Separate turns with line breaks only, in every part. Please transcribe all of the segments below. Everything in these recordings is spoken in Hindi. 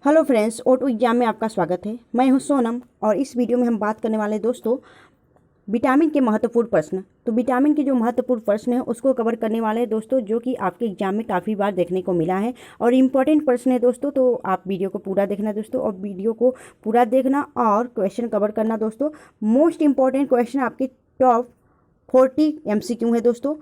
हेलो फ्रेंड्स, ऑटो एग्जाम में आपका स्वागत है। मैं हूं सोनम और इस वीडियो में हम बात करने वाले दोस्तों विटामिन के महत्वपूर्ण प्रश्न। तो विटामिन के जो महत्वपूर्ण प्रश्न है उसको कवर करने वाले हैं दोस्तों, जो कि आपके एग्जाम में काफ़ी बार देखने को मिला है और इम्पॉर्टेंट प्रश्न है दोस्तों। तो आप वीडियो को पूरा देखना दोस्तों, और वीडियो को पूरा देखना और क्वेश्चन कवर करना दोस्तों। मोस्ट इम्पॉर्टेंट क्वेश्चन आपके टॉप 40 MCQ है दोस्तों,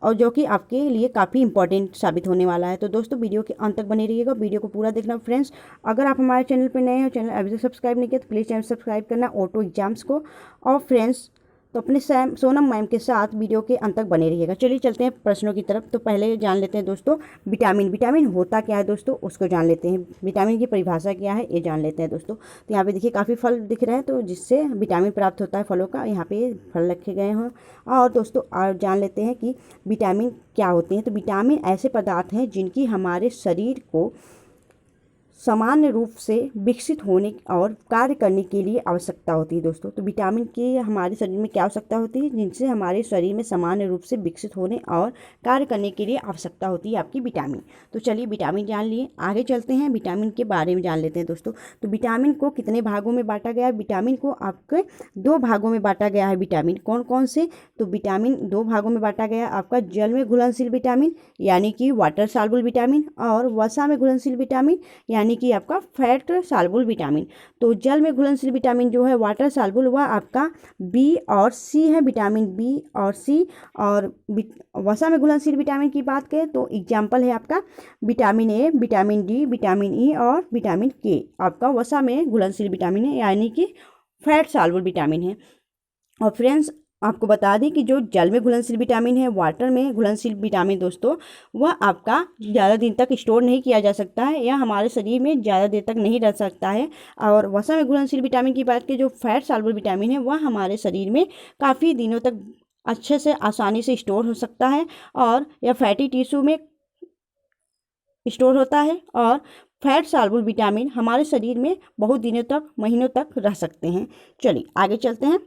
और जो कि आपके लिए काफ़ी इंपॉर्टेंट साबित होने वाला है। तो दोस्तों वीडियो के अंत तक बने रहिएगा, वीडियो को पूरा देखना फ्रेंड्स। अगर आप हमारे चैनल पर नए हो, चैनल अभी तक सब्सक्राइब नहीं किया तो प्लीज़ चैनल सब्सक्राइब करना ऑटो एग्जाम्स को। और फ्रेंड्स तो अपने सोनम मैम के साथ वीडियो के अंत तक बने रहिएगा। चलिए चलते हैं प्रश्नों की तरफ। तो पहले जान लेते हैं दोस्तों विटामिन होता क्या है दोस्तों, उसको जान लेते हैं। विटामिन की परिभाषा क्या है ये जान लेते हैं दोस्तों। तो यहाँ पे देखिए काफ़ी फल दिख रहे हैं, तो जिससे विटामिन प्राप्त होता है फलों का, यहाँ पे फल रखे गए हैं। और दोस्तों और जान लेते हैं कि विटामिन क्या होते हैं। तो विटामिन ऐसे पदार्थ हैं जिनकी हमारे शरीर को सामान्य रूप से विकसित होने और कार्य करने के लिए आवश्यकता होती है दोस्तों। तो विटामिन की हमारे शरीर में क्या आवश्यकता होती है, जिनसे हमारे शरीर में सामान्य रूप से विकसित होने और कार्य करने के लिए आवश्यकता होती है आपकी विटामिन। तो चलिए विटामिन जान लिए, आगे चलते हैं विटामिन के बारे में जान लेते हैं दोस्तों। तो विटामिन को कितने भागों में बांटा गया है? विटामिन को आपके 2 भागों में बांटा गया है। विटामिन कौन कौन से? तो विटामिन 2 भागों में बांटा गया आपका जल में घुलनशील विटामिन यानी कि वाटर सॉल्युबल विटामिन, और वसा में घुलनशील विटामिन यानी कि आपका फैट सॉल्युबल विटामिन। तो जल में घुलनशील विटामिन जो है वाटर सॉल्युबल, वह आपका बी और सी है, विटामिन बी और सी। और वसा में घुलनशील विटामिन की बात करें तो एग्जाम्पल है आपका vitamin A, vitamin D, vitamin E और विटामिन के। आपका वसा में घुलनशील विटामिन है यानी कि फैट सॉल्युबल विटामिन है। और फ्रेंड्स आपको बता दें कि जो जल में घुलनशील विटामिन है, वाटर में घुलनशील विटामिन दोस्तों, वह आपका ज़्यादा दिन तक स्टोर नहीं किया जा सकता है या हमारे शरीर में ज़्यादा देर तक नहीं रह सकता है। और वसा में घुलनशील विटामिन की बात करें, जो फैट सॉल्युबल विटामिन है, वह हमारे शरीर में काफ़ी दिनों तक अच्छे से आसानी से स्टोर हो सकता है, और यह फैटी टिश्यू में स्टोर होता है। और फैट सॉल्युबल विटामिन हमारे शरीर में बहुत दिनों तक, महीनों तक रह सकते हैं। चलिए आगे चलते हैं।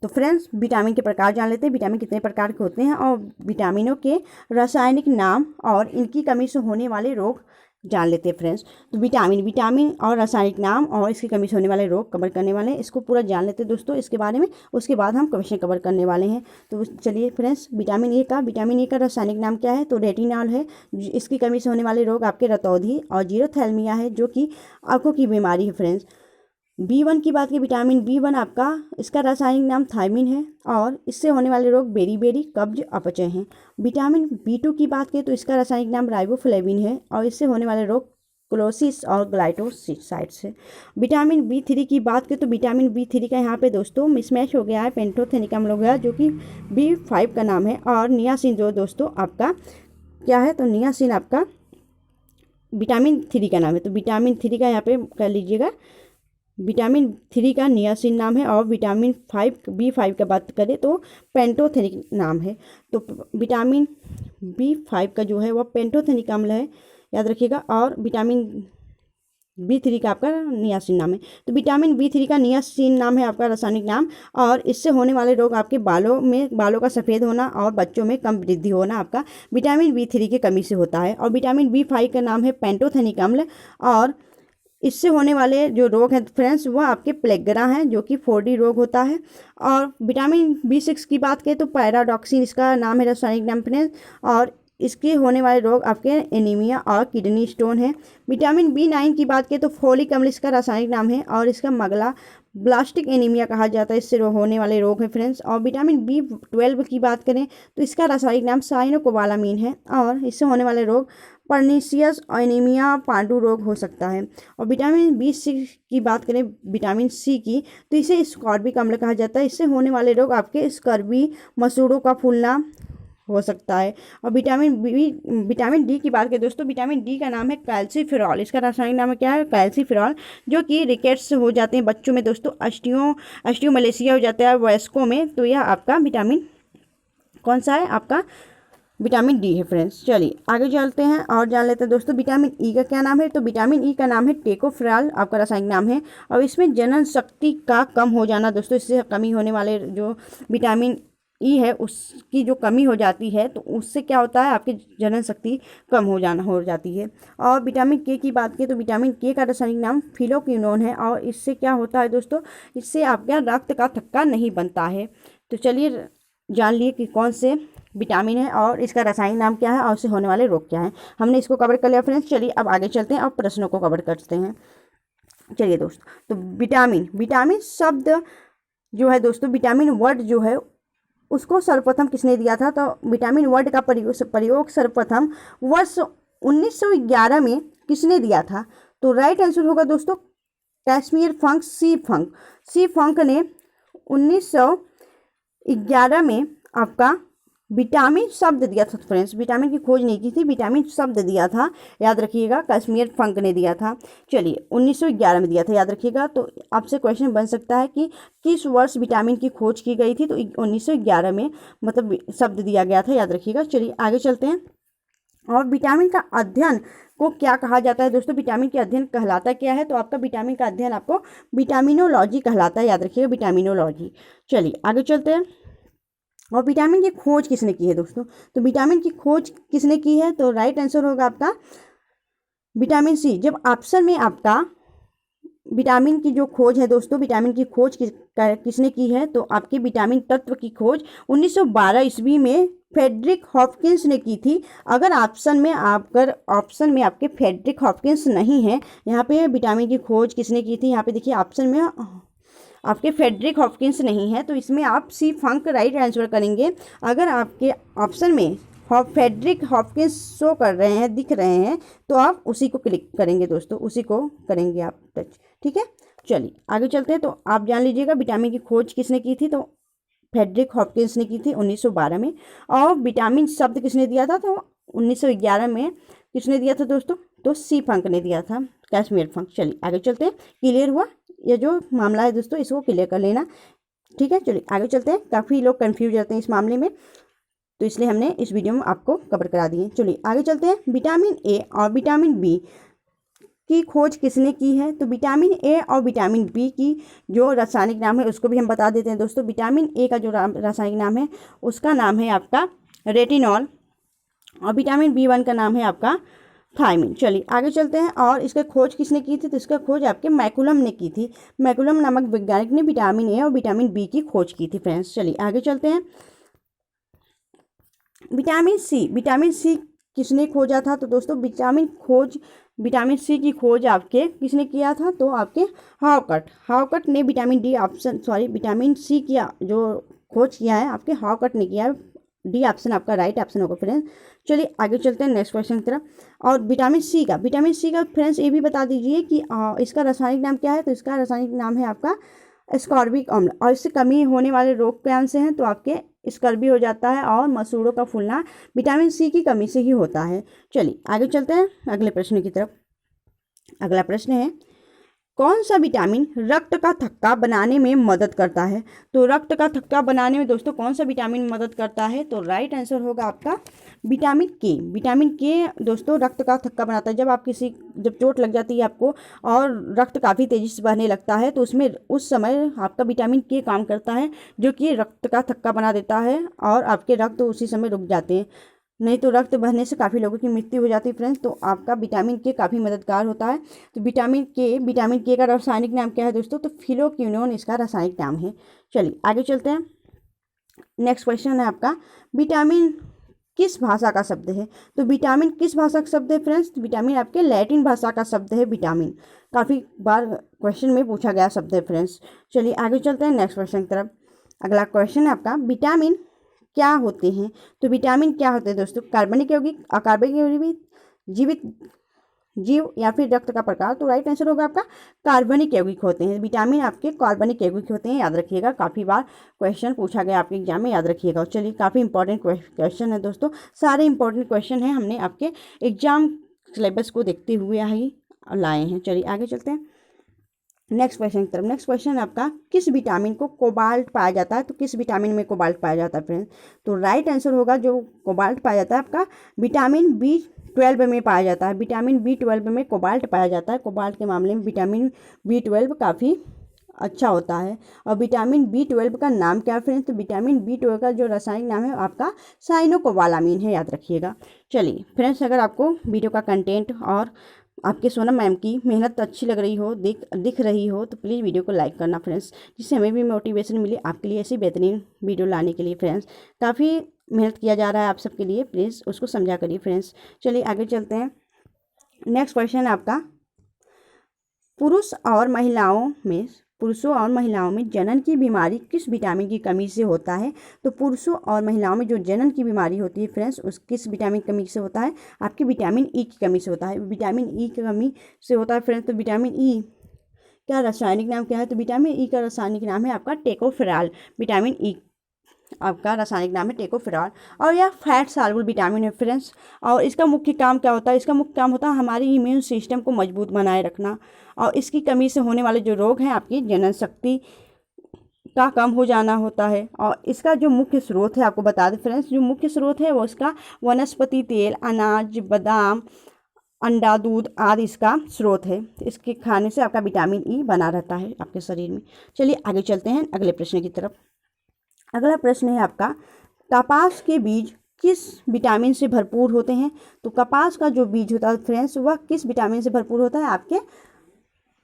तो फ्रेंड्स विटामिन के प्रकार जान लेते हैं, विटामिन कितने प्रकार के होते हैं और विटामिनों के रासायनिक नाम और इनकी कमी से होने वाले रोग जान लेते हैं फ्रेंड्स। तो विटामिन और रासायनिक नाम और इसकी कमी से होने वाले रोग कवर करने वाले हैं, इसको पूरा जान लेते हैं दोस्तों इसके बारे में। उसके बाद हम क्वेश्चन कवर करने वाले हैं। तो चलिए फ्रेंड्स विटामिन ए का रासायनिक नाम क्या है? तो रेटिनॉल है। इसकी कमी से होने वाले रोग आपके रतौंधी और जीरोथैल्मिया है, जो कि आंखों की बीमारी है फ्रेंड्स। B1 की बात की, विटामिन B1 आपका इसका रासायनिक नाम थायमिन है, और इससे होने वाले रोग बेरी, कब्ज, अपचय हैं। विटामिन B2 की बात करें तो इसका रासायनिक नाम राइबोफ्लेविन है, और इससे होने वाले रोग क्लोसिस और ग्लाइकोसाइड्स है। विटामिन B3 की बात करें तो विटामिन B3 का यहाँ पे दोस्तों मिसमैच हो गया है, पेंटोथेनिक अम्ल हो गया, जो कि B5 का नाम है। और नियासिन जो दोस्तों आपका क्या है? तो नियासिन आपका विटामिन 3 का नाम है। तो विटामिन 3 का यहाँ पे कर लीजिएगा, विटामिन 3 का नियासिन नाम है। और विटामिन B5 का बात करें तो पेंटोथेनिक नाम है। तो विटामिन B5 का जो है वह पेंटोथेनिक अम्ल है, याद रखिएगा। और विटामिन B3 का आपका नियासिन नाम है। तो विटामिन B3 का नियासिन नाम है आपका रासायनिक नाम, और इससे होने वाले रोग आपके बालों का सफ़ेद होना और बच्चों में कम वृद्धि होना आपका विटामिन B3 की कमी से होता है। और विटामिन B5 का नाम है पेंटोथेनिक अम्ल, और इससे होने वाले जो रोग हैं फ्रेंड्स वह आपके प्लेगरा हैं, जो कि 4D रोग होता है। और विटामिन B6 की बात करें तो पैराडॉक्सिन इसका नाम है, रासायनिक नाम फ्रेंड्स, और इसके होने वाले रोग आपके एनीमिया और किडनी स्टोन है। विटामिन B9 की बात करें तो फोलिक अम्ल इसका रासायनिक नाम है, और इसका मगला ब्लास्टिक एनीमिया कहा जाता है, इससे होने वाले रोग हैं फ्रेंड्स। और विटामिन B12 की बात करें तो इसका रासायनिक नाम साइनोकोबालामीन है, और इससे होने वाले रोग पर्नीशियस एनीमिया, पांडु रोग हो सकता है। और विटामिन B6 की बात करें, विटामिन C की, तो इसे स्कॉर्बिक अम्ल कहा जाता है, इससे होने वाले रोग आपके स्कर्वी, मसूड़ों का फूलना हो सकता है। और विटामिन डी की बात करें दोस्तों, विटामिन डी का नाम है कैल्सीफेरॉल, इसका रासायनिक नाम क्या है? कैल्सीफेरॉल, जो कि रिकेट्स हो जाते हैं बच्चों में दोस्तों, ऑस्टियोमलेशिया हो जाता है वयस्कों में। तो यह आपका विटामिन कौन सा है? आपका विटामिन डी है फ्रेंड्स। चलिए आगे चलते हैं और जान लेते हैं दोस्तों विटामिन ई का क्या नाम है। तो विटामिन ई का नाम है टेकोफेरॉल, आपका रासायनिक नाम है। और इसमें जनन शक्ति का कम हो जाना दोस्तों, इससे कमी होने वाले जो विटामिन ई है उसकी जो कमी हो जाती है तो उससे क्या होता है, आपकी जनन शक्ति कम हो जाती है। और विटामिन के की बात करें तो विटामिन के का रासायनिक नाम फिनोक्विनोन है और इससे क्या होता है दोस्तों, इससे आपका रक्त का थक्का नहीं बनता है। तो चलिए जान लिए कि कौन से विटामिन है और इसका रासायनिक नाम क्या है और उससे होने वाले रोग क्या हैं। हमने इसको कवर कर लिया फ्रेंड्स। चलिए अब आगे चलते हैं और प्रश्नों को कवर करते हैं। चलिए दोस्तों, तो विटामिन शब्द जो है दोस्तों, विटामिन वर्ड जो है उसको सर्वप्रथम किसने दिया था, तो विटामिन वर्ड का प्रयोग सर्वप्रथम वर्ष 1911 में किसने दिया था, तो राइट आंसर होगा दोस्तों कैस्मियर फंक सी फंक ने 1911 में आपका विटामिन शब्द दिया था फ्रेंड्स। विटामिन की खोज नहीं की थी, विटामिन शब्द दिया था, याद रखिएगा, कश्मीर फंक ने दिया था। चलिए 1911 में दिया था, याद रखिएगा। तो आपसे क्वेश्चन बन सकता है कि किस वर्ष विटामिन की खोज की गई थी, तो 1911 में मतलब शब्द दिया गया था, याद रखिएगा। चलिए आगे चलते हैं। और विटामिन का अध्ययन को क्या कहा जाता है दोस्तों, विटामिन के अध्ययन कहलाता क्या है, तो आपका विटामिन का अध्ययन आपको विटामिनोलॉजी कहलाता है, याद रखिएगा, विटामिनोलॉजी। चलिए आगे चलते हैं। और विटामिन की खोज किसने की है दोस्तों, तो विटामिन की खोज किसने की है, तो राइट आंसर होगा आपका विटामिन सी। जब ऑप्शन में आपका विटामिन की जो खोज है दोस्तों, विटामिन की खोज किसने की है, तो आपके विटामिन तत्व की खोज 1912 ईस्वी में फ्रेडरिक हॉपकिंस ने की थी। अगर ऑप्शन में आपके फ्रेडरिक हॉपकिंस नहीं है, यहाँ पे विटामिन की खोज किसने की थी, यहाँ पे देखिए ऑप्शन में आपके फ्रेडरिक हॉपकिंस नहीं है, तो इसमें आप सी फंक राइट आंसर करेंगे। अगर आपके ऑप्शन में फ्रेडरिक हॉपकिंस शो कर रहे हैं, दिख रहे हैं, तो आप उसी को क्लिक करेंगे दोस्तों, उसी को करेंगे आप टच, ठीक है। चलिए आगे चलते हैं। तो आप जान लीजिएगा विटामिन की खोज किसने की थी, तो फ्रेडरिक हॉपकिंस ने की थी 1912 में। और विटामिन शब्द किसने दिया था, तो 1911 में किसने दिया था दोस्तों, तो सी फंक ने दिया था, कैस्मियर फंक। चलिए आगे चलते हैं। क्लियर हुआ ये जो मामला है दोस्तों, इसको क्लियर कर लेना, ठीक है। चलिए आगे चलते हैं। काफ़ी लोग कंफ्यूज रहते हैं इस मामले में, तो इसलिए हमने इस वीडियो में आपको कवर करा दिए। चलिए आगे चलते हैं। विटामिन ए और विटामिन बी की खोज किसने की है, तो विटामिन ए और विटामिन बी की जो रासायनिक नाम है उसको भी हम बता देते हैं दोस्तों। विटामिन ए का जो रासायनिक नाम है उसका नाम है आपका रेटिनॉल और विटामिन बी1 का नाम है आपका थायमिन। चलिए आगे चलते हैं। और इसका खोज किसने की थी, तो इसका खोज आपके मैकुलम ने की थी। मैकुलम नामक वैज्ञानिक ने विटामिन ए और विटामिन बी की खोज की थी फ्रेंड्स। चलिए आगे चलते हैं। विटामिन सी किसने खोजा था, तो दोस्तों विटामिन सी की खोज आपके किसने किया था, तो आपके हावकट ने विटामिन सी की जो खोज किया है आपके हावकट ने किया है। डी ऑप्शन आपका राइट ऑप्शन होगा फ्रेंड्स। चलिए आगे चलते हैं नेक्स्ट क्वेश्चन की तरफ। और विटामिन सी का फ्रेंड्स ये भी बता दीजिए कि इसका रासायनिक नाम क्या है, तो इसका रासायनिक नाम है आपका एस्कॉर्बिक अम्ल। और इससे कमी होने वाले रोग कौन से हैं, तो आपके स्कर्वी हो जाता है और मसूड़ों का फूलना विटामिन सी की कमी से ही होता है। चलिए आगे चलते हैं अगले प्रश्न की तरफ। अगला प्रश्न है, कौन सा विटामिन रक्त का थक्का बनाने में मदद करता है, तो रक्त का थक्का बनाने में दोस्तों कौन सा विटामिन मदद करता है, तो राइट आंसर होगा आपका विटामिन के दोस्तों रक्त का थक्का बनाता है। जब चोट लग जाती है आपको और रक्त काफ़ी तेज़ी से बहने लगता है, तो उस समय आपका विटामिन के काम करता है, जो कि रक्त का थक्का बना देता है और आपके रक्त उसी समय रुक जाते हैं, नहीं तो रक्त बहने से काफ़ी लोगों की मृत्यु हो जाती है फ्रेंड्स। तो आपका विटामिन के काफ़ी मददगार होता है। तो विटामिन के का रासायनिक नाम क्या है दोस्तों, तो फिनोक्विनोन इसका रासायनिक नाम है। चलिए आगे चलते हैं। नेक्स्ट क्वेश्चन है आपका, विटामिन किस भाषा का शब्द है, तो विटामिन किस भाषा का शब्द है फ्रेंड्स, विटामिन आपके लैटिन भाषा का शब्द है विटामिन। काफ़ी बार क्वेश्चन में पूछा गया शब्द है फ्रेंड्स। चलिए आगे चलते हैं नेक्स्ट क्वेश्चन की तरफ। अगला क्वेश्चन है आपका, विटामिन क्या होते हैं, तो विटामिन क्या होते हैं दोस्तों, कार्बनिक यौगिक, अकार्बनिक यौगिक, जीवित जीव या फिर रक्त का प्रकार, तो राइट आंसर होगा आपका कार्बनिक यौगिक होते हैं। विटामिन आपके कार्बनिक यौगिक होते हैं, याद रखिएगा। काफ़ी बार क्वेश्चन पूछा गया आपके एग्जाम में, याद रखिएगा। चलिए काफ़ी इंपॉर्टेंट क्वेश्चन है दोस्तों, सारे इंपॉर्टेंट क्वेश्चन हैं, हमने आपके एग्जाम सिलेबस को देखते हुए ही लाए हैं। चलिए आगे चलते हैं नेक्स्ट क्वेश्चन की तरफ। नेक्स्ट क्वेश्चन आपका, किस विटामिन को कोबाल्ट पाया जाता है, तो किस विटामिन में कोबाल्ट पाया जाता है फ्रेंड्स, तो राइट आंसर होगा जो कोबाल्ट पाया जाता है आपका विटामिन B12 में पाया जाता है। विटामिन B12 में कोबाल्ट पाया जाता है। कोबाल्ट के मामले में विटामिन B12 काफ़ी अच्छा होता है। और विटामिन B12 का नाम क्या है फ्रेंड्स? तो विटामिन B12 का जो रासायनिक नाम है आपका साइनोकोबालामीन है, याद रखिएगा। चलिए फ्रेंड्स, अगर आपको वीडियो का कंटेंट और आपके सोनम मैम की मेहनत अच्छी लग रही हो, दिख रही हो, तो प्लीज़ वीडियो को लाइक करना फ्रेंड्स, जिससे हमें भी मोटिवेशन मिले आपके लिए ऐसी बेहतरीन वीडियो लाने के लिए फ्रेंड्स। काफ़ी मेहनत किया जा रहा है आप सबके लिए, प्लीज़ उसको समझा करिए फ्रेंड्स। चलिए आगे चलते हैं। नेक्स्ट क्वेश्चन है आपका, पुरुषों और महिलाओं में जनन की बीमारी किस विटामिन की कमी से होता है? तो पुरुषों और महिलाओं में जो जनन की बीमारी होती है फ्रेंड्स, उस किस विटामिन की कमी से होता है? आपके विटामिन ई की कमी से होता है। विटामिन ई की कमी से होता है फ्रेंड्स। तो विटामिन ई का रासायनिक नाम क्या है? तो विटामिन ई का रासायनिक नाम है आपका टेकोफेरॉल। विटामिन ई आपका रासायनिक नाम है टेकोफेरॉल, और यह फैट सॉल्युबल विटामिन है फ्रेंड्स। और इसका मुख्य काम क्या होता है? इसका मुख्य काम होता है हमारी इम्यून सिस्टम को मजबूत बनाए रखना। और इसकी कमी से होने वाले जो रोग हैं, आपकी जनन शक्ति का कम हो जाना होता है। और इसका जो मुख्य स्रोत है, आपको बता दें फ्रेंड्स, जो मुख्य स्रोत है वो इसका वनस्पति तेल, अनाज, बादाम, अंडा, दूध आदि इसका स्रोत है। इसके खाने से आपका विटामिन ई बना रहता है आपके शरीर में। चलिए आगे चलते हैं अगले प्रश्न की तरफ। अगला प्रश्न है आपका, कपास के बीज किस विटामिन से भरपूर होते हैं? तो कपास का जो बीज होता है फ्रेंड्स, वह किस विटामिन से भरपूर होता है? आपके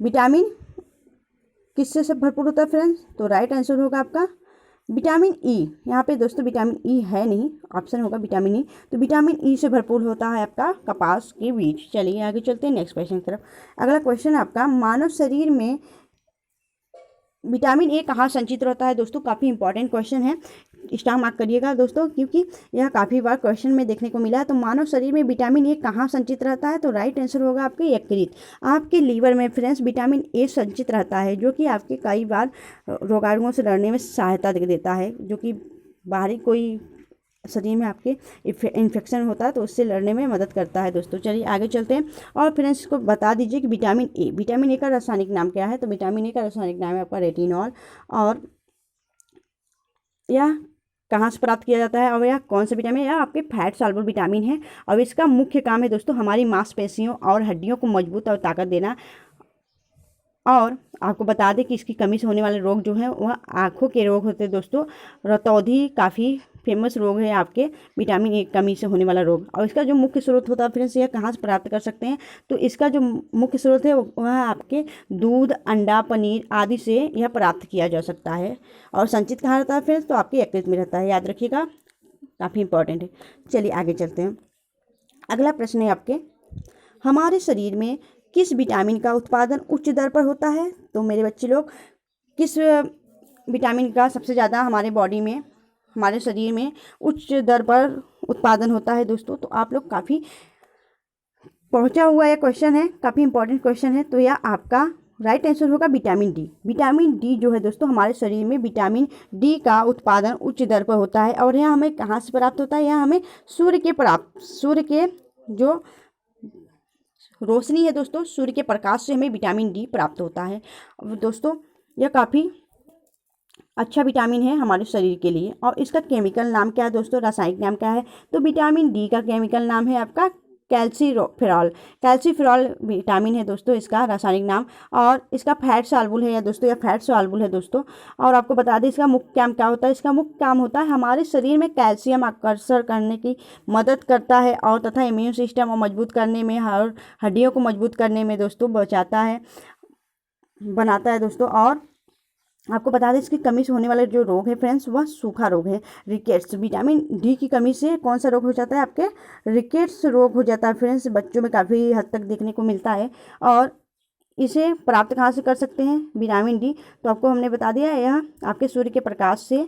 विटामिन किससे से भरपूर होता है फ्रेंड्स? तो राइट आंसर होगा आपका विटामिन ई। यहाँ पे दोस्तों विटामिन ई है नहीं, ऑप्शन होगा विटामिन ई। तो विटामिन ई से भरपूर होता है आपका कपास के बीज। चलिए आगे चलते हैं नेक्स्ट क्वेश्चन की तरफ। अगला क्वेश्चन आपका, मानव शरीर में विटामिन ए कहाँ संचित रहता है? दोस्तों काफ़ी इंपॉर्टेंट क्वेश्चन है, स्टार मार्क करिएगा दोस्तों, क्योंकि यह काफ़ी बार क्वेश्चन में देखने को मिला है। तो मानव शरीर में विटामिन ए कहाँ संचित रहता है? तो राइट आंसर होगा आपके यकृत। आपके लीवर में फ्रेंड्स विटामिन ए संचित रहता है, जो कि आपके कई बार रोगाणुओं से लड़ने में सहायता देता है, जो कि बाहरी कोई शरीर में आपके इन्फेक्शन होता है तो उससे लड़ने में मदद करता है दोस्तों। चलिए आगे चलते हैं। और फ्रेंड्स को बता दीजिए कि विटामिन ए का रासायनिक नाम क्या है? तो विटामिन ए का रासायनिक नाम है आपका रेटिनॉल। और यह कहाँ से प्राप्त किया जाता है और यह कौन सा विटामिन है? यह आपके फैट सॉल्युबल विटामिन है। और इसका मुख्य काम है दोस्तों हमारी मांसपेशियों और हड्डियों को मजबूत और ताकत देना। और आपको बता दें कि इसकी कमी से होने वाले रोग जो हैं वह आँखों के रोग होते हैं दोस्तों। रतौंधी काफ़ी फेमस रोग है आपके विटामिन ए कमी से होने वाला रोग। और इसका जो मुख्य स्रोत होता है फ्रेंड्स, यह कहाँ से प्राप्त कर सकते हैं? तो इसका जो मुख्य स्रोत है वह आपके दूध, अंडा, पनीर आदि से यह प्राप्त किया जा सकता है। और संचित कहाँ रहता है फ्रेंड्स? तो आपके यकृत में रहता है, याद रखिएगा, काफ़ी इंपॉर्टेंट है। चलिए आगे चलते हैं। अगला प्रश्न है आपके, हमारे शरीर में किस विटामिन का उत्पादन उच्च दर पर होता है? तो मेरे बच्चे लोग, किस विटामिन का सबसे ज़्यादा हमारे बॉडी में, हमारे शरीर में उच्च दर पर उत्पादन होता है दोस्तों? तो आप लोग काफ़ी पहुंचा हुआ यह क्वेश्चन है, काफ़ी इंपॉर्टेंट क्वेश्चन है। तो यह आपका राइट आंसर होगा विटामिन डी। विटामिन डी जो है दोस्तों, हमारे शरीर में विटामिन डी का उत्पादन उच्च दर पर होता है। और यह हमें कहाँ से प्राप्त होता है? यह हमें सूर्य के जो रोशनी है दोस्तों, सूर्य के प्रकाश से हमें विटामिन डी प्राप्त होता है दोस्तों। यह काफ़ी अच्छा विटामिन है हमारे शरीर के लिए। और इसका केमिकल नाम क्या है दोस्तों? रासायनिक नाम क्या है? तो विटामिन डी का केमिकल नाम है आपका कैल्सीफेरॉल विटामिन है दोस्तों इसका रासायनिक नाम। और इसका फैट सॉल्युबल है दोस्तों, यह फैट सॉल्युबल है दोस्तों। और आपको बता दें इसका मुख्य काम क्या होता है? इसका मुख्य काम होता है हमारे शरीर में कैल्शियम आकर्षण करने की मदद करता है, और तथा इम्यून सिस्टम को मजबूत करने में और हड्डियों को मजबूत करने में दोस्तों बनाता है दोस्तों। और आपको बता दें इसकी कमी से होने वाले जो रोग है फ्रेंड्स, वह सूखा रोग है, रिकेट्स। विटामिन डी की कमी से कौन सा रोग हो जाता है? आपके रिकेट्स रोग हो जाता है फ्रेंड्स, बच्चों में काफ़ी हद तक देखने को मिलता है। और इसे प्राप्त कहाँ से कर सकते हैं विटामिन डी? तो आपको हमने बता दिया, यह आपके सूर्य के प्रकाश से,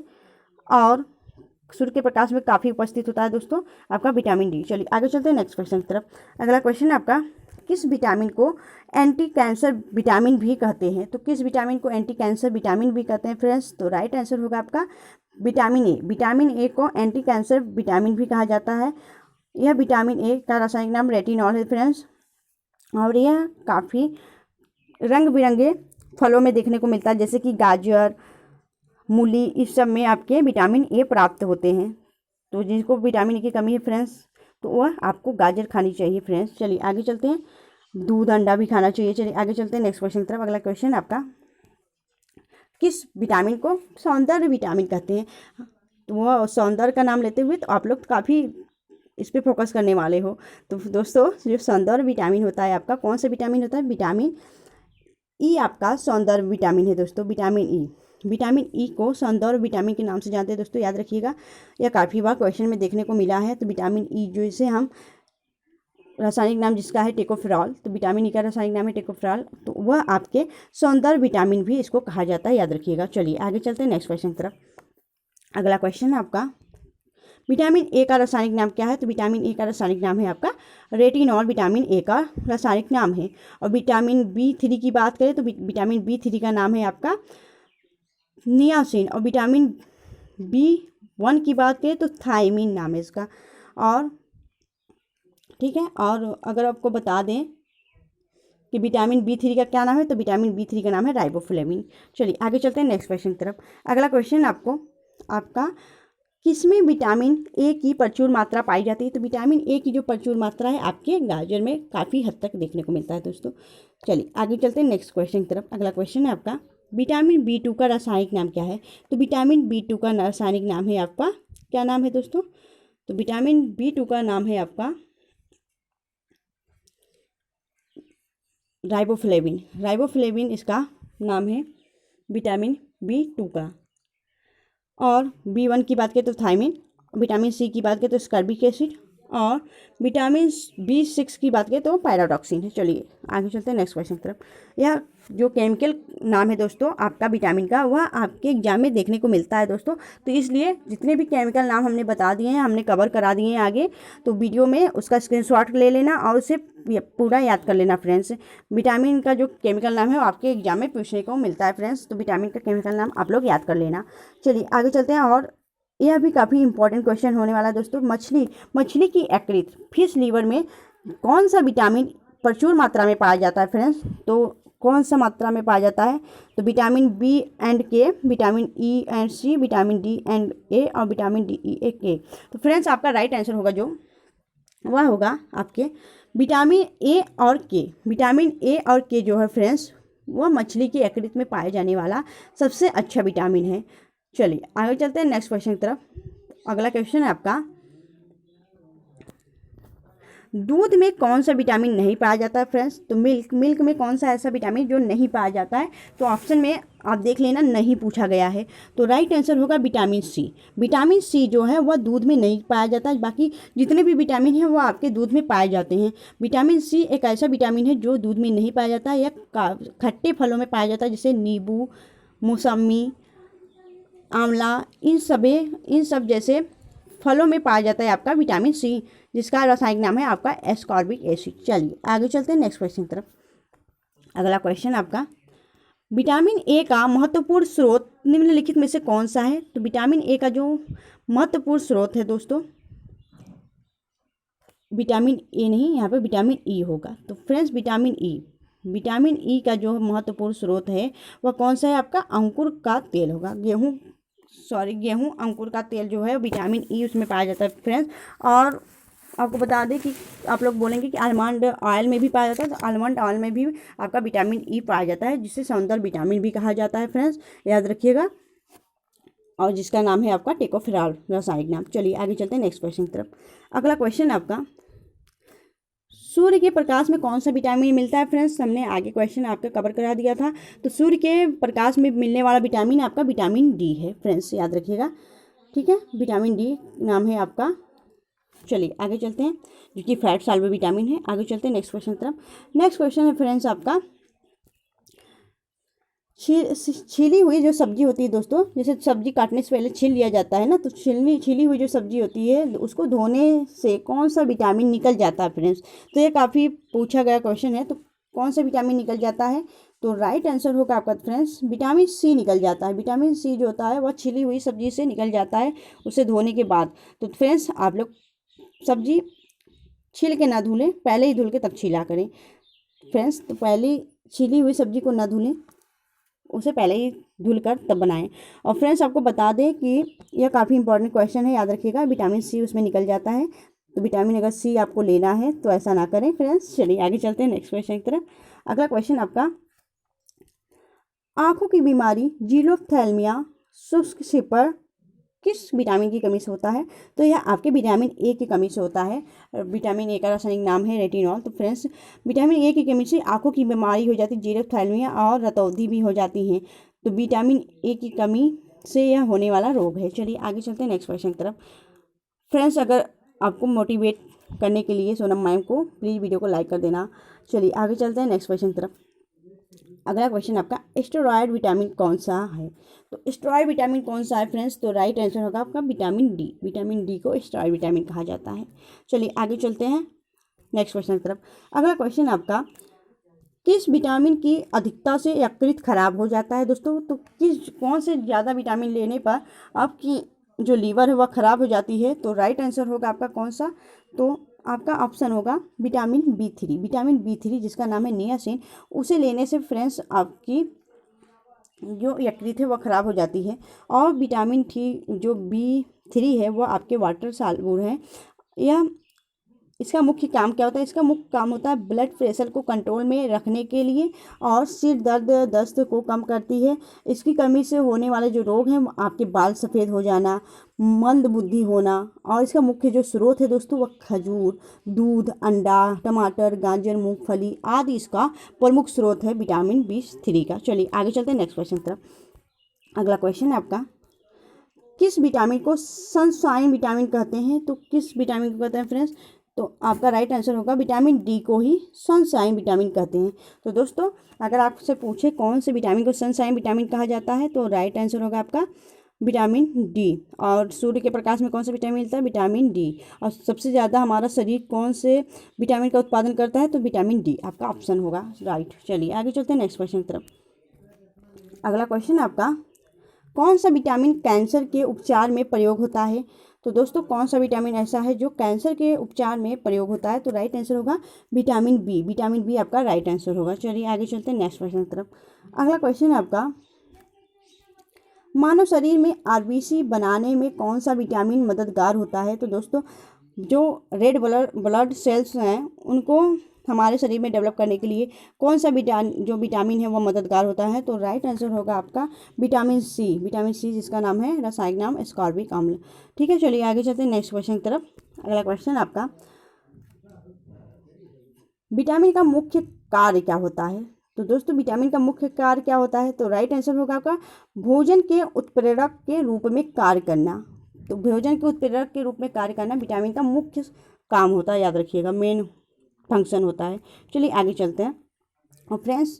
और सूर्य के प्रकाश में काफ़ी उपस्थित होता है दोस्तों आपका विटामिन डी। चलिए आगे चलते हैं नेक्स्ट क्वेश्चन की तरफ। अगला क्वेश्चन आपका, किस विटामिन को एंटी कैंसर विटामिन भी कहते हैं? तो किस विटामिन को एंटी कैंसर विटामिन भी कहते हैं फ्रेंड्स? तो राइट आंसर होगा आपका विटामिन ए। विटामिन ए को एंटी कैंसर विटामिन भी कहा जाता है। यह विटामिन ए का रासायनिक नाम रेटिनॉल है फ्रेंड्स। और यह काफ़ी रंग बिरंगे फलों में देखने को मिलता है, जैसे कि गाजर, मूली, इस सब में आपके विटामिन ए प्राप्त होते हैं। तो जिनको विटामिन ए की कमी है फ्रेंड्स, तो वह आपको गाजर खानी चाहिए फ्रेंड्स। चलिए आगे चलते हैं, दूध, अंडा भी खाना चाहिए। चलिए आगे चलते हैं नेक्स्ट क्वेश्चन की तरफ। अगला क्वेश्चन आपका, किस विटामिन को सौंदर्य विटामिन कहते हैं। तो वो सौंदर्य का नाम लेते हुए तो आप लोग काफ़ी इस पर फोकस करने वाले हो। तो दोस्तों जो सौंदर्य विटामिन होता है आपका, कौन सा विटामिन होता है? विटामिन ई आपका सौंदर्य विटामिन है दोस्तों, विटामिन ई। विटामिन ई को सौंदर्य विटामिन के नाम से जानते हैं दोस्तों, याद रखिएगा, यह काफ़ी बार क्वेश्चन में देखने को मिला है। तो विटामिन ई जो इसे हम रासायनिक नाम जिसका है टेकोफेरॉल, तो विटामिन ई का रासायनिक नाम है टेकोफेरॉल, तो वह आपके सौंदर्य विटामिन भी इसको कहा जाता है, याद रखिएगा। चलिए आगे चलते हैं नेक्स्ट क्वेश्चन की तरफ। अगला क्वेश्चन है आपका, विटामिन ए का रासायनिक नाम क्या है? तो विटामिन ए का रासायनिक नाम है आपका रेटिनॉल, विटामिन ए का रासायनिक नाम है। और विटामिन बी3 की बात करें तो विटामिन बी3 का नाम है आपका नियासिन। और विटामिन बी1 की बात करें तो थायमिन नाम है इसका। और ठीक है, और अगर आपको बता दें कि विटामिन बी3 का क्या नाम है, तो विटामिन बी3 का नाम है राइबोफ्लेविन। चलिए आगे चलते हैं नेक्स्ट क्वेश्चन की तरफ। अगला क्वेश्चन आपको, आपका किसमें विटामिन ए की प्रचुर मात्रा पाई जाती है? तो विटामिन ए की जो प्रचुर मात्रा है आपके गाजर में काफ़ी हद तक देखने को मिलता है दोस्तों। चलिए आगे चलते हैं नेक्स्ट क्वेश्चन की तरफ। अगला क्वेश्चन है आपका, विटामिन बी2 का रासायनिक नाम क्या है? तो विटामिन बी2 का रासायनिक नाम है आपका, क्या नाम है दोस्तों? तो विटामिन बी2 का नाम है आपका राइबोफ्लेविन। राइबोफ्लेविन इसका नाम है विटामिन बी2 का। और बी1 की बात करें तो थायमिन, विटामिन सी की बात करें तो स्कर्बिक एसिड, और विटामिन बी6 की बात करें तो पैराडॉक्सिन है। चलिए आगे चलते हैं नेक्स्ट क्वेश्चन की तरफ। यह जो केमिकल नाम है दोस्तों आपका विटामिन का, वह आपके एग्जाम में देखने को मिलता है दोस्तों। तो इसलिए जितने भी केमिकल नाम हमने बता दिए हैं, हमने कवर करा दिए हैं आगे, तो वीडियो में उसका स्क्रीनशॉट ले लेना और उसे पूरा याद कर लेना फ्रेंड्स। विटामिन का जो केमिकल नाम है वो आपके एग्जाम में पूछने को मिलता है फ्रेंड्स, तो विटामिन का केमिकल नाम आप लोग याद कर लेना। चलिए आगे चलते हैं, और यह भी काफ़ी इंपॉर्टेंट क्वेश्चन होने वाला है दोस्तों। मछली की यकृत, फिश लीवर में कौन सा विटामिन प्रचुर मात्रा में पाया जाता है फ्रेंड्स? तो कौन सा मात्रा में पाया जाता है? तो vitamin B and K, vitamin E and C, vitamin D and A, और विटामिन डी ई ए के। तो फ्रेंड्स आपका राइट आंसर होगा जो, वह होगा आपके विटामिन ए और के। विटामिन ए और के जो है फ्रेंड्स, वह मछली की यकृत में पाए जाने वाला सबसे अच्छा विटामिन है। चलिए आगे चलते हैं नेक्स्ट क्वेश्चन की तरफ। अगला क्वेश्चन है आपका, दूध में कौन सा विटामिन नहीं पाया जाता है फ्रेंड्स? तो मिल्क में कौन सा ऐसा विटामिन जो नहीं पाया जाता है? तो ऑप्शन में आप देख लेना, नहीं पूछा गया है। तो राइट आंसर होगा विटामिन सी। विटामिन सी जो है वह दूध में नहीं पाया जाता है, बाकी जितने भी विटामिन हैं वो आपके दूध में पाए जाते हैं। विटामिन सी एक ऐसा विटामिन है जो दूध में नहीं पाया जाता है, या खट्टे फलों में पाया जाता है, जैसे नींबू, मौसमी, आंवला, इन सब जैसे फलों में पाया जाता है आपका विटामिन सी, जिसका रासायनिक नाम है आपका एस्कॉर्बिक एसिड। चलिए आगे चलते हैं नेक्स्ट क्वेश्चन की तरफ। अगला क्वेश्चन आपका, विटामिन ए का महत्वपूर्ण स्रोत निम्नलिखित में से कौन सा है? तो विटामिन ए का जो महत्वपूर्ण स्रोत है दोस्तों, विटामिन ए नहीं, यहाँ पे विटामिन ई होगा। तो फ्रेंड्स विटामिन ई का जो महत्वपूर्ण स्रोत है वह कौन सा है? आपका अंकुर का तेल होगा। गेहूं अंकुर का तेल जो है विटामिन ई उसमें पाया जाता है फ्रेंड्स। और आपको बता दें कि आप लोग बोलेंगे कि आलमंड ऑयल में भी पाया जाता है, तो आलमंड ऑयल में भी आपका विटामिन ई पाया जाता है, जिसे सौंदर्य विटामिन भी कहा जाता है फ्रेंड्स, याद रखिएगा, और जिसका नाम है आपका टेकोफेरॉल रासायनिक नाम। चलिए आगे चलते हैं नेक्स्ट क्वेश्चन की तरफ। अगला क्वेश्चन आपका, सूर्य के प्रकाश में कौन सा विटामिन मिलता है फ्रेंड्स? हमने आगे क्वेश्चन आपका कवर करा दिया था। तो सूर्य के प्रकाश में मिलने वाला विटामिन आपका विटामिन डी है फ्रेंड्स, याद रखिएगा, ठीक है, विटामिन डी नाम है आपका। चलिए आगे चलते हैं, जो कि फैट सॉल्युबल विटामिन है। आगे चलते हैं नेक्स्ट क्वेश्चन की तरफ। नेक्स्ट क्वेश्चन है फ्रेंड्स आपका, छीली हुई जो सब्जी होती है दोस्तों, जैसे सब्जी काटने से पहले छील लिया जाता है ना, तो छीली हुई जो सब्जी होती है उसको धोने से कौन सा विटामिन निकल जाता है फ्रेंड्स? तो ये काफ़ी पूछा गया क्वेश्चन है। तो कौन सा विटामिन निकल जाता है? तो राइट आंसर होगा आपका फ्रेंड्स विटामिन सी निकल जाता है। विटामिन सी जो होता है वह छिली हुई सब्जी से निकल जाता है उसे धोने के बाद। तो फ्रेंड्स आप लोग सब्जी छील के ना धुलें, पहले ही धुल के तब छीला करें फ्रेंड्स। तो पहले छिली हुई सब्जी को ना धुलें, उसे पहले ही धुल कर तब बनाएं। और फ्रेंड्स आपको बता दें कि यह काफ़ी इंपॉर्टेंट क्वेश्चन है, याद रखिएगा, विटामिन सी उसमें निकल जाता है। तो विटामिन अगर सी आपको लेना है तो ऐसा ना करें फ्रेंड्स। चलिए आगे चलते हैं नेक्स्ट क्वेश्चन की तरफ। अगला क्वेश्चन आपका, आँखों की बीमारी जीरोफ्थैल्मिया शुष्क सिपर किस विटामिन की कमी से होता है? तो यह आपके विटामिन ए की कमी से होता है। विटामिन ए का रासायनिक नाम है रेटिनॉल। तो फ्रेंड्स, विटामिन ए की कमी से आँखों की बीमारी हो जाती है जीरोफ्थैल्मिया और रतौंधी भी हो जाती हैं। तो विटामिन ए की कमी से यह होने वाला रोग है। चलिए आगे चलते हैं नेक्स्ट क्वेश्चन की तरफ। फ्रेंड्स, अगर आपको मोटिवेट करने के लिए सोनम मैम को प्लीज़ वीडियो को लाइक कर देना। चलिए आगे चलते हैं नेक्स्ट क्वेश्चन की तरफ। अगला क्वेश्चन आपका स्टेरॉयड विटामिन कौन सा है? तो स्टेरॉयड विटामिन कौन सा है फ्रेंड्स? तो राइट आंसर होगा आपका विटामिन डी। विटामिन डी को स्टेरॉयड विटामिन कहा जाता है। चलिए आगे चलते हैं नेक्स्ट क्वेश्चन की तरफ। अगला क्वेश्चन आपका किस विटामिन की अधिकता से यकृत खराब हो जाता है दोस्तों? तो कौन से ज़्यादा विटामिन लेने पर आपकी जो लीवर है वह खराब हो जाती है? तो राइट आंसर होगा आपका कौन सा? तो आपका ऑप्शन होगा विटामिन बी3। विटामिन बी3 जिसका नाम है नियासिन, उसे लेने से फ्रेंड्स आपकी जो यकृत है वह खराब हो जाती है। और विटामिन जो बी3 है वह आपके वाटर सॉल्युबल है। यह इसका मुख्य काम क्या होता है? इसका मुख्य काम होता है ब्लड प्रेशर को कंट्रोल में रखने के लिए और सिर दर्द दस्त को कम करती है। इसकी कमी से होने वाले जो रोग हैं आपके बाल सफ़ेद हो जाना, मंद बुद्धि होना। और इसका मुख्य जो स्रोत है दोस्तों वह खजूर, दूध, अंडा, टमाटर, गाजर, मूंगफली आदि इसका प्रमुख स्रोत है विटामिन बी3 का। चलिए आगे चलते हैं नेक्स्ट क्वेश्चन की तरफ। अगला क्वेश्चन है आपका किस विटामिन को सनशाइन विटामिन कहते हैं? तो किस विटामिन को कहते हैं फ्रेंड्स? तो आपका राइट आंसर होगा विटामिन डी को ही सनशाइन विटामिन कहते हैं। तो दोस्तों, अगर आपसे पूछे कौन से विटामिन को सनशाइन विटामिन कहा जाता है तो राइट आंसर होगा आपका विटामिन डी। और सूर्य के प्रकाश में कौन सा विटामिन मिलता है? Vitamin D. और सबसे ज़्यादा हमारा शरीर कौन से विटामिन का उत्पादन करता है? तो विटामिन डी आपका ऑप्शन होगा राइट। चलिए आगे चलते हैं नेक्स्ट क्वेश्चन की तरफ। अगला क्वेश्चन आपका कौन सा विटामिन कैंसर के उपचार में प्रयोग होता है? तो दोस्तों, कौन सा विटामिन ऐसा है जो कैंसर के उपचार में प्रयोग होता है? तो राइट आंसर होगा विटामिन बी। विटामिन बी आपका राइट आंसर होगा। चलिए आगे चलते हैं नेक्स्ट क्वेश्चन की तरफ। अगला क्वेश्चन आपका मानव शरीर में आरबीसी बनाने में कौन सा विटामिन मददगार होता है? तो दोस्तों, जो रेड ब्लड सेल्स हैं उनको हमारे शरीर में डेवलप करने के लिए कौन सा विटामिन है वो मददगार होता है? तो राइट आंसर होगा आपका विटामिन सी। विटामिन सी जिसका नाम है रासायनिक नाम एस्कॉर्बिक अम्ल। ठीक है, चलिए आगे चलते हैं नेक्स्ट क्वेश्चन की तरफ। अगला क्वेश्चन आपका विटामिन का मुख्य कार्य क्या होता है? तो दोस्तों, विटामिन का मुख्य कार्य क्या होता है? तो राइट आंसर होगा आपका भोजन के उत्प्रेरक के रूप में कार्य करना। तो भोजन के उत्प्रेरक के रूप में कार्य करना विटामिन का मुख्य काम होता है, याद रखिएगा, मेन फंक्शन होता है। चलिए आगे चलते हैं। और फ्रेंड्स,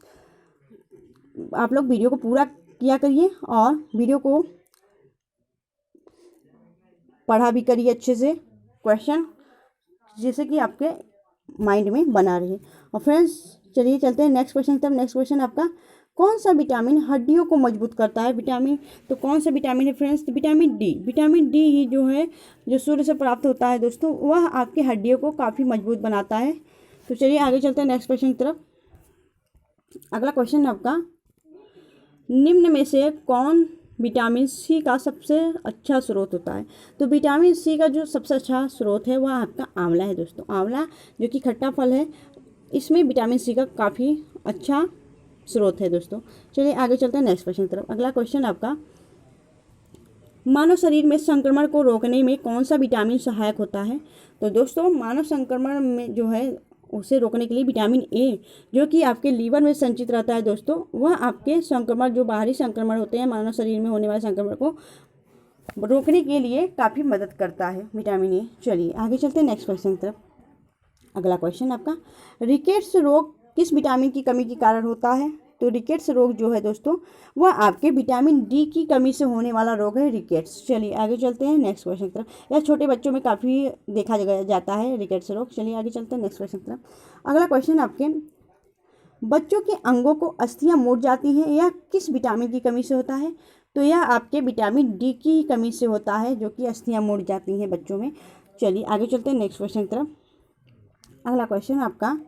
आप लोग वीडियो को पूरा किया करिए और वीडियो को पढ़ा भी करिए अच्छे से क्वेश्चन, जिससे कि आपके माइंड में बना रहे। और फ्रेंड्स, चलिए चलते हैं नेक्स्ट क्वेश्चन की तरफ। नेक्स्ट क्वेश्चन आपका कौन सा विटामिन हड्डियों को मजबूत करता है? विटामिन तो कौन सा विटामिन है फ्रेंड्स? तो विटामिन डी। विटामिन डी ही जो है जो सूर्य से प्राप्त होता है दोस्तों, वह आपकी हड्डियों को काफ़ी मजबूत बनाता है। तो चलिए आगे चलते हैं नेक्स्ट क्वेश्चन की तरफ। अगला क्वेश्चन आपका निम्न में से कौन विटामिन सी का सबसे अच्छा स्रोत होता है? तो विटामिन सी का जो सबसे अच्छा स्रोत है वह आपका आंवला है दोस्तों। आंवला जो कि खट्टा फल है, इसमें विटामिन सी का काफ़ी अच्छा स्रोत है दोस्तों। चलिए आगे चलते हैं नेक्स्ट क्वेश्चन की तरफ। अगला क्वेश्चन आपका मानव शरीर में संक्रमण को रोकने में कौन सा विटामिन सहायक होता है? तो दोस्तों, मानव संक्रमण में जो है उसे रोकने के लिए विटामिन ए जो कि आपके लीवर में संचित रहता है दोस्तों, वह आपके संक्रमण जो बाहरी संक्रमण होते हैं मानव शरीर में होने वाले संक्रमण को रोकने के लिए काफ़ी मदद करता है विटामिन ए। चलिए आगे चलते हैं नेक्स्ट क्वेश्चन की तरफ। अगला क्वेश्चन आपका रिकेट्स रोग किस विटामिन की कमी के कारण होता है? तो रिकेट्स रोग जो है दोस्तों वह आपके विटामिन डी की कमी से होने वाला रोग है रिकेट्स। चलिए आगे चलते हैं नेक्स्ट क्वेश्चन की तरफ। यह छोटे बच्चों में काफ़ी देखा जाता है रिकेट्स रोग। चलिए आगे चलते हैं नेक्स्ट क्वेश्चन की तरफ। अगला क्वेश्चन आपके बच्चों के अंगों को अस्थियां मुड़ जाती हैं, यह किस विटामिन की कमी से होता है? तो यह आपके विटामिन डी की कमी से होता है जो कि अस्थियां मुड़ जाती हैं बच्चों में। चलिए आगे चलते हैं नेक्स्ट क्वेश्चन की तरफ। अगला क्वेश्चन आपका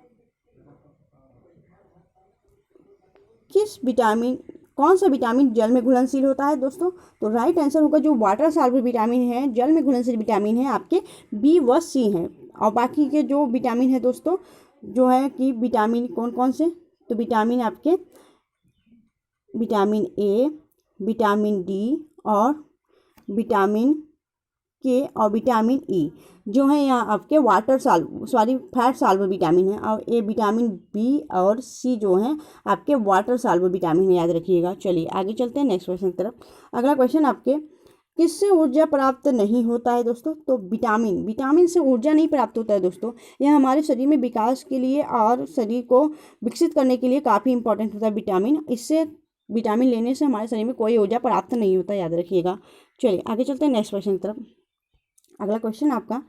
कौन सा विटामिन जल में घुलनशील होता है दोस्तों? तो राइट आंसर होगा जो वाटर सॉल्युबल विटामिन है, जल में घुलनशील विटामिन है, आपके बी व सी हैं। और बाकी के जो विटामिन है दोस्तों जो है कि विटामिन कौन कौन से? तो विटामिन आपके विटामिन ए, विटामिन डी और विटामिन के और विटामिन ई जो है यहाँ आपके फैट सॉल्वर विटामिन है। और ये विटामिन बी और सी जो है आपके वाटर सॉल्वर विटामिन है, याद रखिएगा। चलिए आगे चलते हैं नेक्स्ट क्वेश्चन की तरफ। अगला क्वेश्चन आपके किससे ऊर्जा प्राप्त नहीं होता है दोस्तों? तो विटामिन से ऊर्जा नहीं प्राप्त होता है दोस्तों। यह हमारे शरीर में विकास के लिए और शरीर को विकसित करने के लिए काफ़ी इंपॉर्टेंट होता है विटामिन। इससे विटामिन लेने से हमारे शरीर में कोई ऊर्जा प्राप्त नहीं होता, याद रखिएगा। चलिए आगे चलते हैं नेक्स्ट क्वेश्चन की तरफ। अगला क्वेश्चन आपका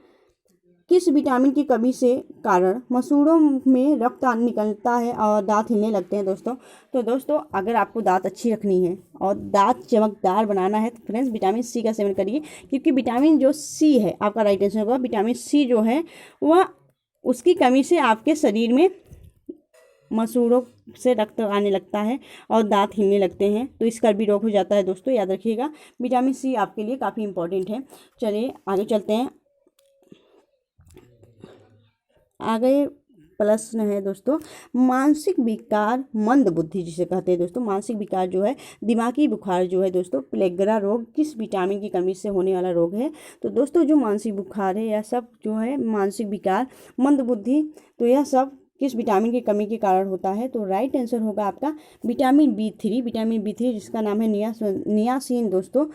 किस विटामिन की कमी से कारण मसूड़ों में रक्त निकलता है और दांत हिलने लगते हैं दोस्तों? तो दोस्तों अगर आपको दांत अच्छी रखनी है और दांत चमकदार बनाना है तो फ्रेंड्स विटामिन सी का सेवन करिए, क्योंकि विटामिन जो सी है, आपका राइट आंसर होगा विटामिन सी जो है वह उसकी कमी से आपके शरीर में मसूड़ों से रक्त आने लगता है और दांत हिलने लगते हैं, तो इसका भी रोग हो जाता है दोस्तों, याद रखिएगा। विटामिन सी आपके लिए काफ़ी इंपॉर्टेंट है। चलिए आगे चलते हैं। आगे प्रश्न है दोस्तों, मानसिक विकार मंद बुद्धि जिसे कहते हैं दोस्तों। मानसिक विकार जो है, दिमागी बुखार जो है दोस्तों, प्लेगरा रोग किस विटामिन की कमी से होने वाला रोग है? तो दोस्तों जो मानसिक बुखार है या सब जो है मानसिक विकार मंद बुद्धि, तो यह सब किस विटामिन की कमी के कारण होता है? तो राइट आंसर होगा आपका विटामिन बी थ्री जिसका नाम है नियासिन दोस्तों।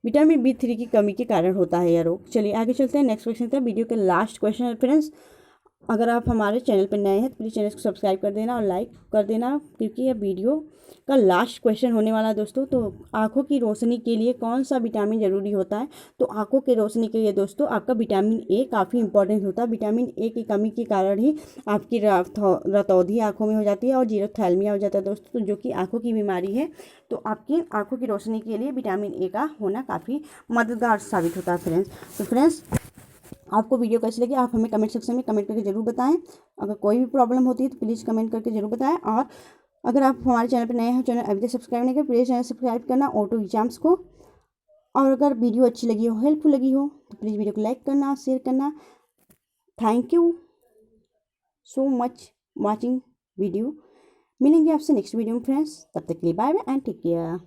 विटामिन बी3 की कमी के कारण होता है यह रोग। चलिए आगे चलते हैं नेक्स्ट क्वेश्चन तक। वीडियो के लास्ट क्वेश्चन है फ्रेंड्स, अगर आप हमारे चैनल पर नए हैं तो प्लीज़ चैनल को सब्सक्राइब कर देना और लाइक कर देना, क्योंकि यह वीडियो का लास्ट क्वेश्चन होने वाला है दोस्तों। तो आँखों की रोशनी के लिए कौन सा विटामिन ज़रूरी होता है? तो आँखों की रोशनी के लिए दोस्तों आपका विटामिन ए काफ़ी इंपॉर्टेंट होता है। विटामिन ए की कमी के कारण ही आपकी रतौंधी आँखों में हो जाती है और जीरोथैल्मिया हो जाता है दोस्तों, जो कि आँखों की बीमारी है। तो आपकी आँखों की रोशनी के लिए विटामिन ए का होना काफ़ी मददगार साबित होता है फ्रेंड्स। तो फ्रेंड्स आपको वीडियो कैसी लगी आप हमें कमेंट सेक्शन में कमेंट करके ज़रूर बताएं। अगर कोई भी प्रॉब्लम होती है तो प्लीज़ कमेंट करके ज़रूर बताएं। और अगर आप हमारे चैनल पर नए हैं, चैनल अभी तक सब्सक्राइब नहीं किया, प्लीज़ चैनल सब्सक्राइब करना ऑटो एग्जाम्स को। और अगर वीडियो अच्छी लगी हो, हेल्पफुल लगी हो, तो प्लीज़ वीडियो को लाइक करना, शेयर करना। Thank you so much watching video. मिलेंगे आपसे नेक्स्ट वीडियो में फ्रेंड्स, तब तक के लिए bye bye and take care.